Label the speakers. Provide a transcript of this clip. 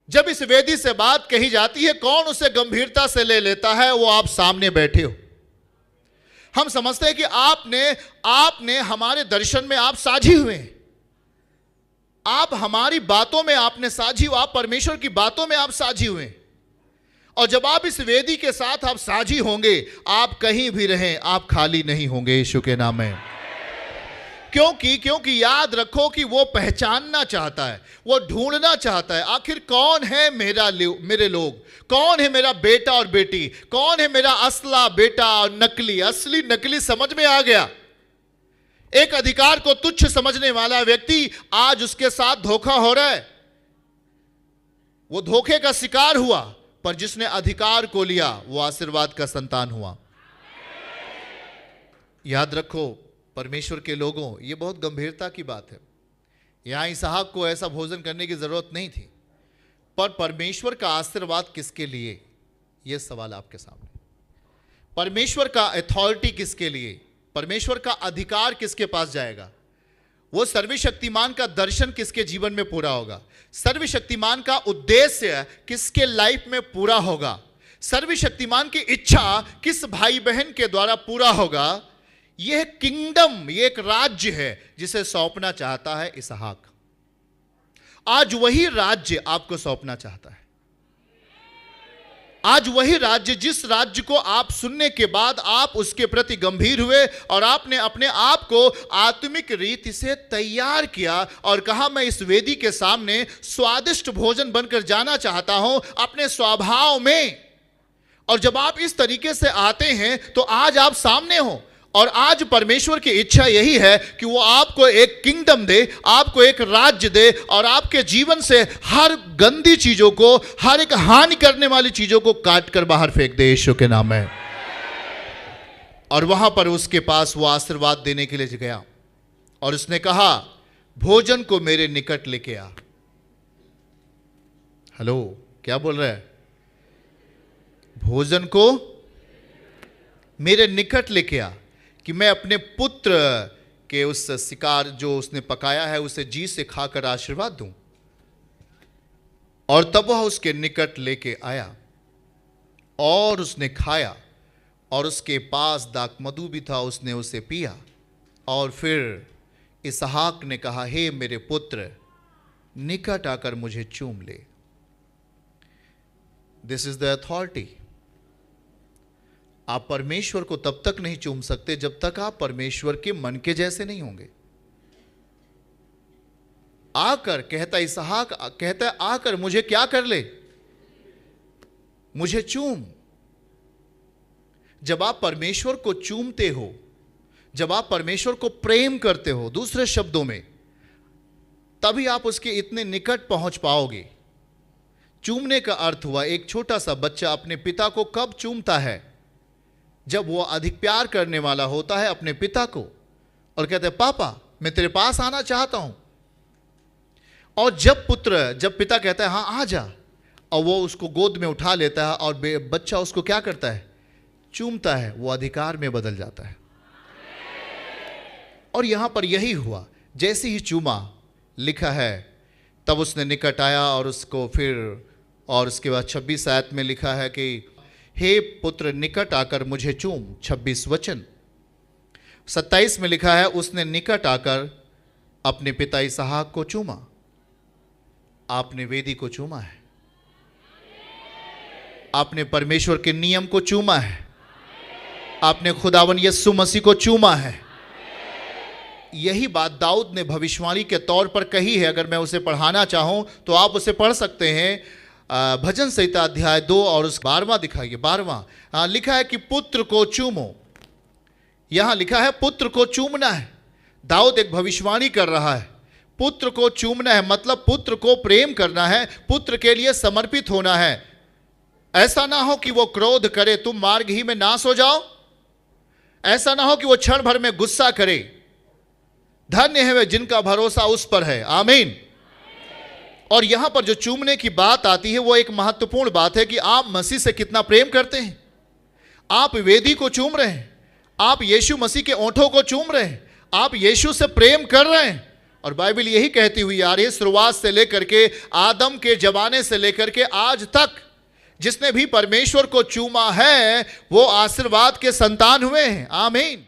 Speaker 1: जब इस वेदी से बात कही जाती है, कौन उसे गंभीरता से ले लेता है? वो आप सामने बैठे हो। हम समझते हैं कि आपने हमारे दर्शन में आप साझी हुए हैं, आप हमारी बातों में आपने साझी हो, आप परमेश्वर की बातों में आप साझी हुए हैं। और जब आप इस वेदी के साथ आप साझी होंगे, आप कहीं भी रहें, आप खाली नहीं होंगे यीशु के नाम में। क्योंकि याद रखो कि वो पहचानना चाहता है, वो ढूंढना चाहता है, आखिर कौन है मेरे लोग, कौन है मेरा बेटा और बेटी, कौन है मेरा असला बेटा और नकली। असली नकली समझ में आ गया। एक अधिकार को तुच्छ समझने वाला व्यक्ति, आज उसके साथ धोखा हो रहा है, वो धोखे का शिकार हुआ, पर जिसने अधिकार को लिया वो आशीर्वाद का संतान हुआ। याद रखो परमेश्वर के लोगों, ये बहुत गंभीरता की बात है। यहां इसहाक को ऐसा भोजन करने की जरूरत नहीं थी, पर परमेश्वर का आशीर्वाद किसके लिए, यह सवाल आपके सामने। परमेश्वर का अथॉरिटी किसके लिए, परमेश्वर का अधिकार किसके पास जाएगा, वो सर्वशक्तिमान का दर्शन किसके जीवन में पूरा होगा, सर्वशक्तिमान का उद्देश्य किसके लाइफ में पूरा होगा, सर्वशक्तिमान की इच्छा किस भाई बहन के द्वारा पूरा होगा। यह किंगडम, यह एक राज्य है जिसे सौंपना चाहता है इसहाक। आज वही राज्य आपको सौंपना चाहता है। आज वही राज्य, जिस राज्य को आप सुनने के बाद आप उसके प्रति गंभीर हुए और आपने अपने आप को आत्मिक रीति से तैयार किया और कहा, मैं इस वेदी के सामने स्वादिष्ट भोजन बनकर जाना चाहता हूं अपने स्वभाव में। और जब आप इस तरीके से आते हैं तो आज आप सामने हो, और आज परमेश्वर की इच्छा यही है कि वो आपको एक किंगडम दे, आपको एक राज्य दे, और आपके जीवन से हर गंदी चीजों को, हर एक हानि करने वाली चीजों को काट कर बाहर फेंक दे यीशु के नाम में। और वहां पर उसके पास वो आशीर्वाद देने के लिए गया और उसने कहा, भोजन को मेरे निकट लेके आ। हेलो, क्या बोल रहा है? भोजन को मेरे निकट लेके आ, कि मैं अपने पुत्र के उस शिकार जो उसने पकाया है उसे जी से खाकर आशीर्वाद दूं। और तब वह उसके निकट लेके आया और उसने खाया, और उसके पास दाखमधु भी था, उसने उसे पिया। और फिर इसहाक ने कहा, हे मेरे पुत्र, निकट आकर मुझे चूम ले। This is the authority. आप परमेश्वर को तब तक नहीं चूम सकते जब तक आप परमेश्वर के मन के जैसे नहीं होंगे। आकर कहता इसहाक, कहता है आकर मुझे क्या कर ले, मुझे चूम। जब आप परमेश्वर को चूमते हो, जब आप परमेश्वर को प्रेम करते हो, दूसरे शब्दों में, तभी आप उसके इतने निकट पहुंच पाओगे। चूमने का अर्थ हुआ, एक छोटा सा बच्चा अपने पिता को कब चूमता है? जब वो अधिक प्यार करने वाला होता है अपने पिता को, और कहते हैं, पापा मैं तेरे पास आना चाहता हूं। और जब पिता कहता है, हाँ आ जा, और वो उसको गोद में उठा लेता है और बच्चा उसको क्या करता है? चूमता है, वो अधिकार में बदल जाता है। और यहां पर यही हुआ, जैसे ही चूमा, लिखा है तब उसने निकट आया और उसको फिर, और उसके बाद 26 आयत में लिखा है कि हे पुत्र निकट आकर मुझे चूम, 26 वचन। 27 में लिखा है, उसने निकट आकर अपने पिता इसहाक को चूमा। आपने वेदी को चूमा है, आपने परमेश्वर के नियम को चूमा है, आपने खुदावन यीशु मसीह को चूमा है। यही बात दाऊद ने भविष्यवाणी के तौर पर कही है। अगर मैं उसे पढ़ाना चाहूं तो आप उसे पढ़ सकते हैं, भजन संहिता अध्याय 2 और उस 12वां दिखाइए, 12वां। लिखा है कि पुत्र को चूमो। यहां लिखा है पुत्र को चूमना है। दाऊद एक भविष्यवाणी कर रहा है, पुत्र को चूमना है, मतलब पुत्र को प्रेम करना है, पुत्र के लिए समर्पित होना है। ऐसा ना हो कि वो क्रोध करे, तुम मार्ग ही में नाश हो जाओ। ऐसा ना हो कि वो क्षण भर में गुस्सा करे। धन्य है वे जिनका भरोसा उस पर है। आमीन। और यहां पर जो चूमने की बात आती है वो एक महत्वपूर्ण बात है कि आप मसीह से कितना प्रेम करते हैं। आप वेदी को चूम रहे हैं, आप यीशु मसीह के ओंठों को चूम रहे हैं, आप यीशु से प्रेम कर रहे हैं, और बाइबल यही कहती हुई आ रही है, शुरुआत से लेकर के आदम के जमाने से लेकर के आज तक जिसने भी परमेश्वर को चूमा है वो आशीर्वाद के संतान हुए हैं। आमीन।